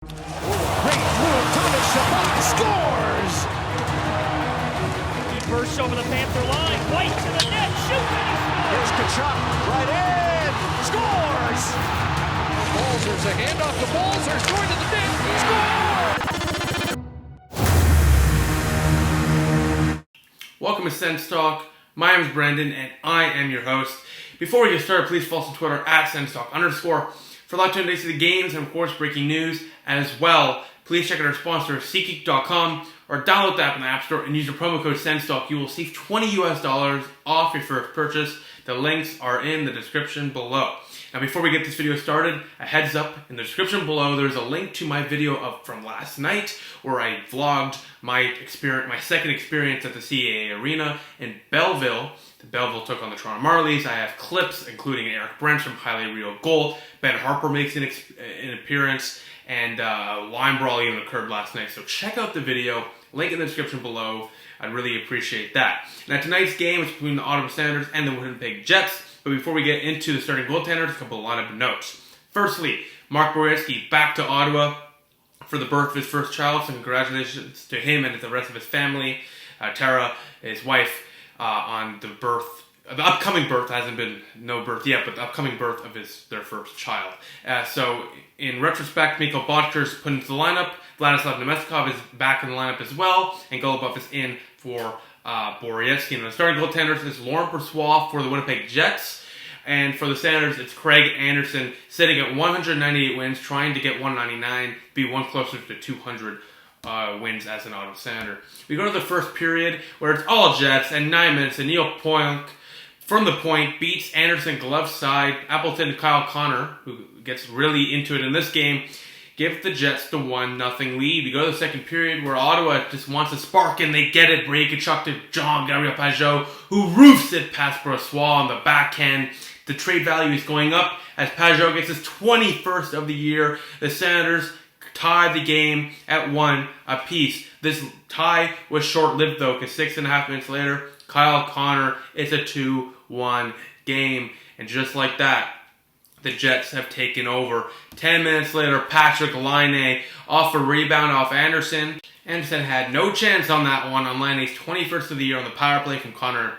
Great move, Thomas Chabot scores! He bursts over the Panther line, White to the net, shoots, and he scores! Here's Kachuk, right in, scores! Balzer's a handoff to Balzer's, going to the net, scores! Welcome to Sens Talk. My name is Brendan, and I am your host. Before we get started, please follow us on Twitter at @SensTalk_ for live updates to the games and, of course, breaking news as well. Please check out our sponsor, SeatGeek.com, or download the app in the App Store and use your promo code SensTalk. You will save $20 off your first purchase. The links are in the description below. Now, before we get this video started, a heads up, in the description below, there's a link to my video from last night where I vlogged my second experience at the CAA Arena in Belleville. The Belleville took on the Toronto Marlies. I have clips, including Eric Brent's from Highly Real goal. Ben Harper makes an appearance, and line brawl even occurred last night. So check out the video, link in the description below. I'd really appreciate that. Now, tonight's game is between the Ottawa Senators and the Winnipeg Jets. But before we get into the starting goaltenders, a couple of lineup notes. Firstly, Mark Borowski back to Ottawa for the birth of his first child, so congratulations to him and to the rest of his family. Tara, his wife, on the birth. The upcoming birth, hasn't been no birth yet, but the upcoming birth of their first child. So, in retrospect, Mikko Bottcher's put into the lineup. Vladislav Nemestikov is back in the lineup as well, and Golubov is in for Borowski. And the starting goaltenders is Laurent Brossoit for the Winnipeg Jets. And for the Senators, it's Craig Anderson sitting at 198 wins, trying to get 199, be one closer to 200 wins as an Ottawa Senator. We go to the first period where it's all Jets, and 9 minutes, and Neil Pionk from the point beats Anderson glove side. Appleton Kyle Connor, who gets really into it in this game, give the Jets the 1-0 lead. We go to the second period where Ottawa just wants a spark, and they get it. Brady Tkachuk to Jean-Gabriel Pageau, who roofs it past Brossoit on the backhand. The trade value is going up as Pageau gets his 21st of the year. The Senators tie the game at 1 apiece. This tie was short-lived, though, because 6.5 minutes later, Kyle Connor, it's a 2-1 game. And just like that, the Jets have taken over. 10 minutes later, Hatrick Laine off a rebound off Anderson. Anderson had no chance on that one on Laine's 21st of the year on the power play from Connor and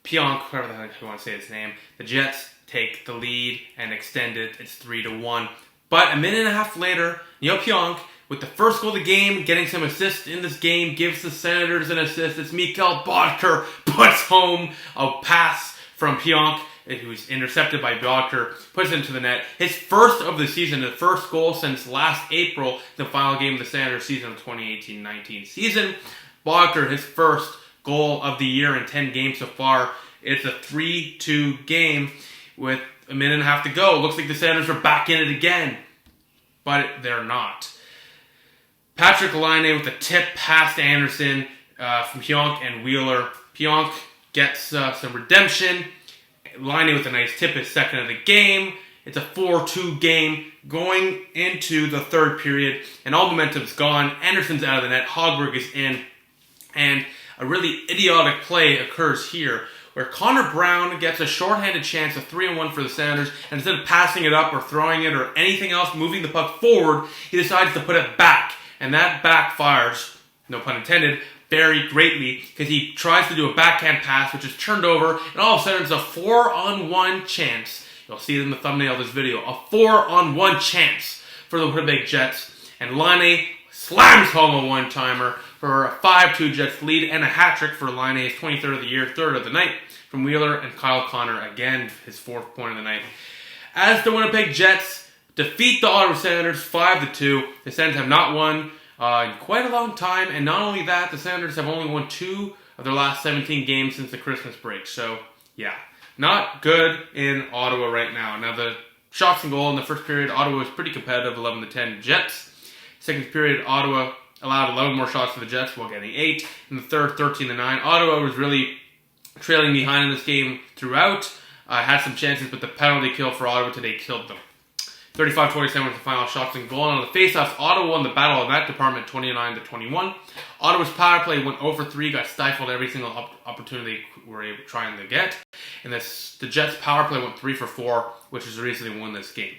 Pionk, whatever the heck you want to say his name. The Jets take the lead and extend it. It's 3-1. But a minute and a half later, Neil Pionk, with the first goal of the game, getting some assists in this game, gives the Senators an assist. It's Mikkel Boedker puts home a pass from Pionk, who's intercepted by Boedker, puts it into the net. His first of the season, the first goal since last April, the final game of the Senators season of 2018-19 season. Boedker, his first goal of the year in 10 games so far. It's a 3-2 game with a minute and a half to go. Looks like the Senators are back in it again, but they're not. Hatrick Laine with a tip past Anderson from Pionk and Wheeler. Pionk gets some redemption. Laine with a nice tip, his second of the game. It's a 4-2 game going into the third period, and all momentum's gone. Anderson's out of the net. Hogberg is in, and a really idiotic play occurs here where Connor Brown gets a shorthanded chance, a 3-1 for the Senators, and instead of passing it up or throwing it or anything else, moving the puck forward, he decides to put it back. And that backfires, no pun intended, very greatly, because he tries to do a backhand pass, which is turned over, and all of a sudden it's a 4-on-1 chance. You'll see it in the thumbnail of this video. A 4-on-1 chance for the Winnipeg Jets. And Laine slams home a one-timer for a 5-2 Jets lead, and a hat trick for Laine, his 23rd of the year, third of the night, from Wheeler and Kyle Connor, again, his fourth point of the night. As the Winnipeg Jets defeat the Ottawa Senators 5-2, the Sens have not won in quite a long time, and not only that, the Senators have only won 2 of their last 17 games since the Christmas break. So, yeah, not good in Ottawa right now. Now, the shots and goal in the first period, Ottawa was pretty competitive, 11-10 Jets. Second period, Ottawa allowed 11 more shots to the Jets while getting 8. In the third, 13-9. Ottawa was really trailing behind in this game throughout. Had some chances, but the penalty kill for Ottawa today killed them. 35-27 was the final shots and goal. And on the faceoffs, Ottawa won the battle in that department 29-21. Ottawa's power play went 0-for-3, got stifled every single opportunity they were trying to get. And the Jets' power play went 3-for-4, which is the reason they won this game.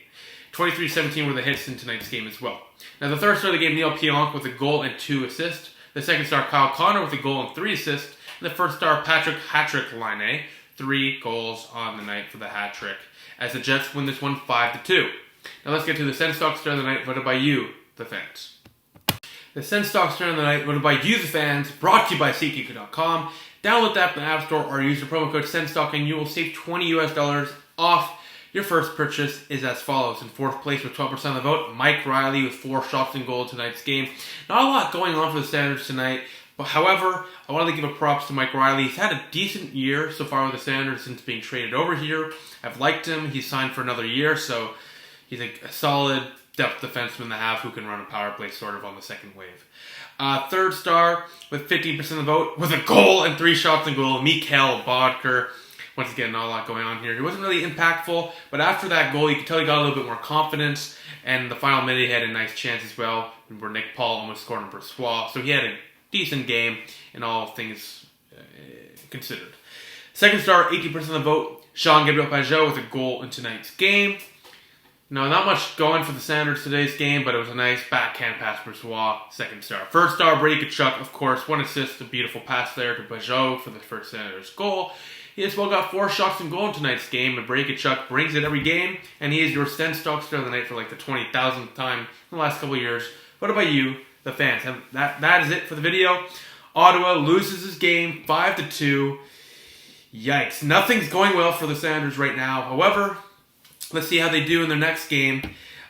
23-17 were the hits in tonight's game as well. Now, the third star of the game, Neil Pionk with a goal and 2 assists. The second star, Kyle Connor with a goal and 3 assists. And the first star, Hatrick Laine, 3 goals on the night for the hat trick, as the Jets win this one 5-2. Now let's get to the Sens Stock Star of the Night, voted by you, the fans. The Sens Stock Star of the Night, voted by you, the fans, brought to you by SeatGeek.com. Download the app in the App Store or use the promo code SENSTOCK and you will save $20 off. Your first purchase is as follows. In fourth place with 12% of the vote, Mike Riley with 4 shots and goal tonight's game. Not a lot going on for the Sanders tonight, but however, I wanted to give a props to Mike Riley. He's had a decent year so far with the Sanders since being traded over here. I've liked him. He's signed for another year, so he's a solid depth defenseman to have who can run a power play sort of on the second wave. Third star with 15% of the vote with a goal and 3 shots and goal, Mikhail Bodker. Once again, not a lot going on here. He wasn't really impactful, but after that goal, you could tell he got a little bit more confidence, and the final minute he had a nice chance as well, where Nick Paul almost scored on Brossois. So he had a decent game in all things considered. Second star, 18% of the vote, Jean-Gabriel Pageau with a goal in tonight's game. No, not much going for the Sanders today's game, but it was a nice backhand pass for Brossois, second star. First star, Brady Tkachuk, of course, 1 assist, a beautiful pass there to Pageau for the first Sanders goal. He as well got 4 shots and goal in tonight's game, and Brady Tkachuk brings it every game, and he is your Sens Stock Star of the Night for like the 20,000th time in the last couple of years. What about you, the fans? And that is it for the video. Ottawa loses his game 5-2. Yikes. Nothing's going well for the Sanders right now. However, let's see how they do in their next game.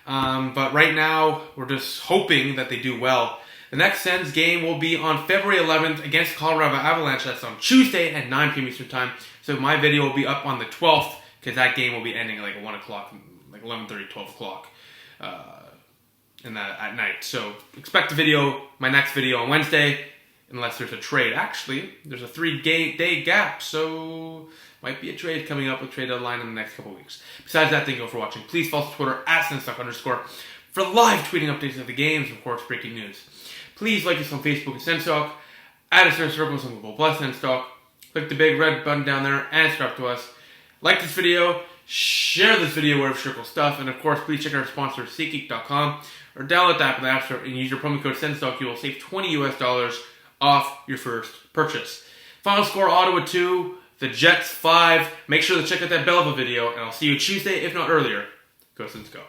But right now, we're just hoping that they do well. The next Sens game will be on February 11th against Colorado Avalanche. That's on Tuesday at 9 p.m. Eastern Time. So my video will be up on the 12th because that game will be ending at like 1 o'clock, like 11:30, 12 o'clock at night. So expect the video, my next video on Wednesday, unless there's a trade. Actually, there's a 3-day gap, so might be a trade coming up with trade deadline in the next couple weeks. Besides that, thank you all for watching. Please follow us on Twitter at @SensTalk_ for live tweeting updates of the games and, of course, breaking news. Please like us on Facebook at SensTalk, add us to our circles on Google Plus SensTalk. Click the big red button down there and subscribe to us. Like this video, share this video wherever circle stuff, and of course, please check out our sponsor, SeatGeek.com, or download the app in the App Store and use your promo code SensTalk. You will save $20 off your first purchase. Final score, Ottawa 2, the Jets 5. Make sure to check out that Belleville video, and I'll see you Tuesday, if not earlier. Go Sens, go.